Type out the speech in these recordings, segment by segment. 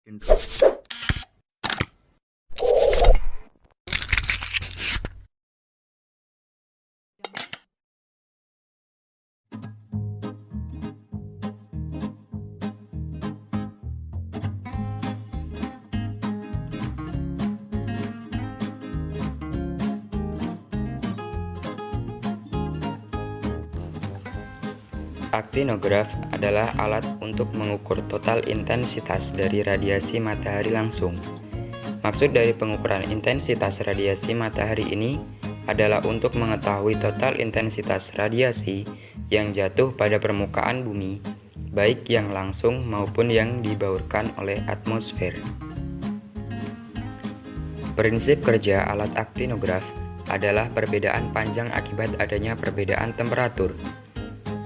Intro. Aktinograf adalah alat untuk mengukur total intensitas dari radiasi matahari langsung. Maksud dari pengukuran intensitas radiasi matahari ini adalah untuk mengetahui total intensitas radiasi yang jatuh pada permukaan bumi, baik yang langsung maupun yang dibaurkan oleh atmosfer. Prinsip kerja alat aktinograf adalah perbedaan panjang akibat adanya perbedaan temperatur.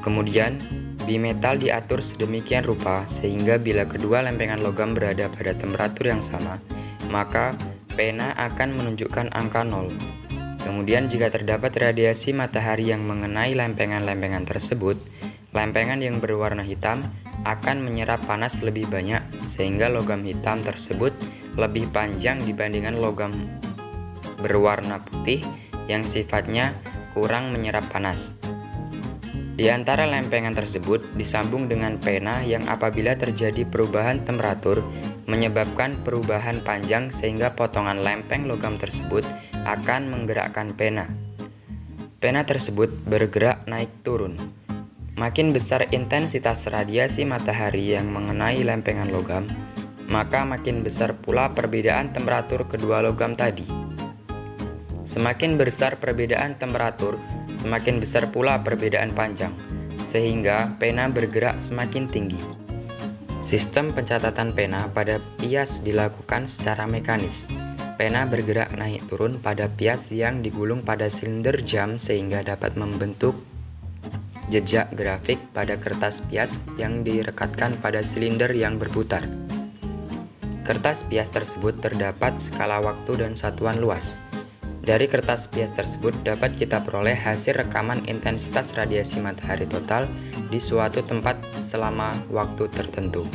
Kemudian, bimetal diatur sedemikian rupa sehingga bila kedua lempengan logam berada pada temperatur yang sama, maka pena akan menunjukkan angka 0. Kemudian jika terdapat radiasi matahari yang mengenai lempengan-lempengan tersebut, lempengan yang berwarna hitam akan menyerap panas lebih banyak sehingga logam hitam tersebut lebih panjang dibandingkan logam berwarna putih yang sifatnya kurang menyerap panas. Di antara lempengan tersebut disambung dengan pena yang apabila terjadi perubahan temperatur menyebabkan perubahan panjang sehingga potongan lempeng logam tersebut akan menggerakkan pena. Pena tersebut bergerak naik turun. Makin besar intensitas radiasi matahari yang mengenai lempengan logam, maka makin besar pula perbedaan temperatur kedua logam tadi. Semakin besar perbedaan temperatur, semakin besar pula perbedaan panjang, sehingga pena bergerak semakin tinggi. Sistem pencatatan pena pada pias dilakukan secara mekanis. Pena bergerak naik turun pada pias yang digulung pada silinder jam sehingga dapat membentuk jejak grafik pada kertas pias yang direkatkan pada silinder yang berputar. Kertas pias tersebut terdapat skala waktu dan satuan luas. Dari kertas pias tersebut dapat kita peroleh hasil rekaman intensitas radiasi matahari total di suatu tempat selama waktu tertentu.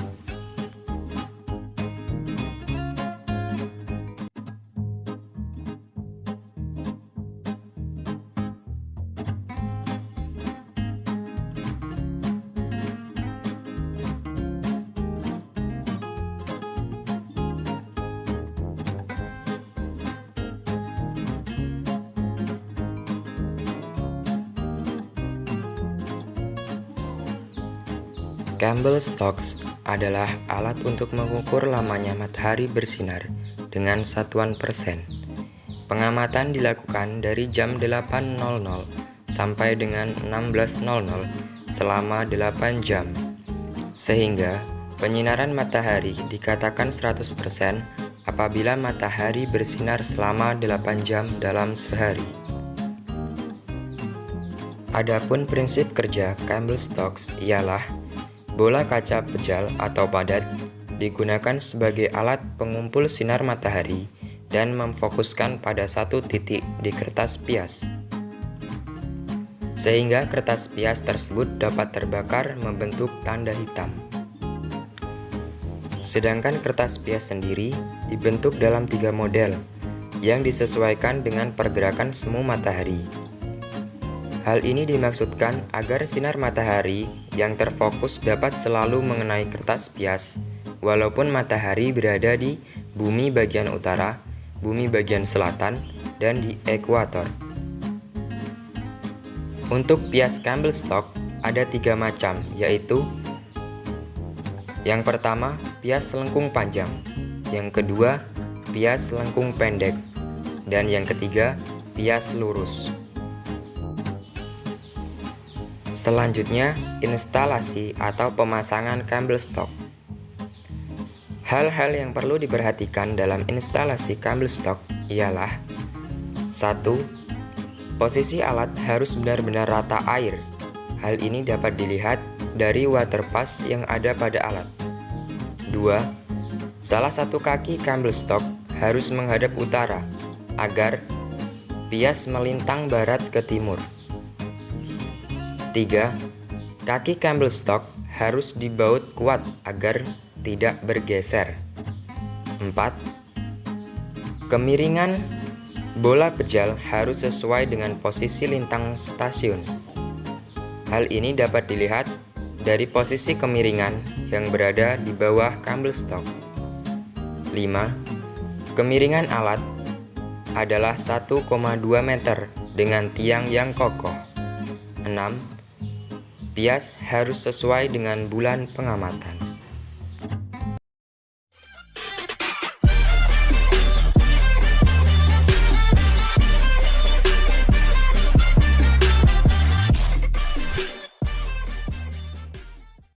Campbell-Stokes adalah alat untuk mengukur lamanya matahari bersinar dengan satuan persen. Pengamatan dilakukan dari jam 8.00 sampai dengan 16.00 selama 8 jam, sehingga penyinaran matahari dikatakan 100% apabila matahari bersinar selama 8 jam dalam sehari. Adapun prinsip kerja Campbell-Stokes ialah bola kaca pejal atau padat digunakan sebagai alat pengumpul sinar matahari dan memfokuskan pada satu titik di kertas pias, sehingga kertas pias tersebut dapat terbakar membentuk tanda hitam. Sedangkan kertas pias sendiri dibentuk dalam 3 model yang disesuaikan dengan pergerakan semu matahari. Hal ini dimaksudkan agar sinar matahari yang terfokus dapat selalu mengenai kertas pias, walaupun matahari berada di bumi bagian utara, bumi bagian selatan, dan di ekuator. Untuk pias Campbell-Stokes ada 3 macam, yaitu yang pertama, pias lengkung panjang, yang kedua, pias lengkung pendek, dan yang ketiga, pias lurus. Selanjutnya, instalasi atau pemasangan Campbell-Stokes. Hal-hal yang perlu diperhatikan dalam instalasi Campbell-Stokes ialah 1. Posisi alat harus benar-benar rata air. Hal ini dapat dilihat dari water pass yang ada pada alat. 2. Salah satu kaki Campbell-Stokes harus menghadap utara agar pias melintang barat ke timur. 3. Kaki Campbell-Stokes harus dibaut kuat agar tidak bergeser. 4. Kemiringan bola pejal harus sesuai dengan posisi lintang stasiun. Hal ini dapat dilihat dari posisi kemiringan yang berada di bawah kabel stok. 5. Kemiringan alat adalah 1,2 meter dengan tiang yang kokoh. 6. Bias harus sesuai dengan bulan pengamatan.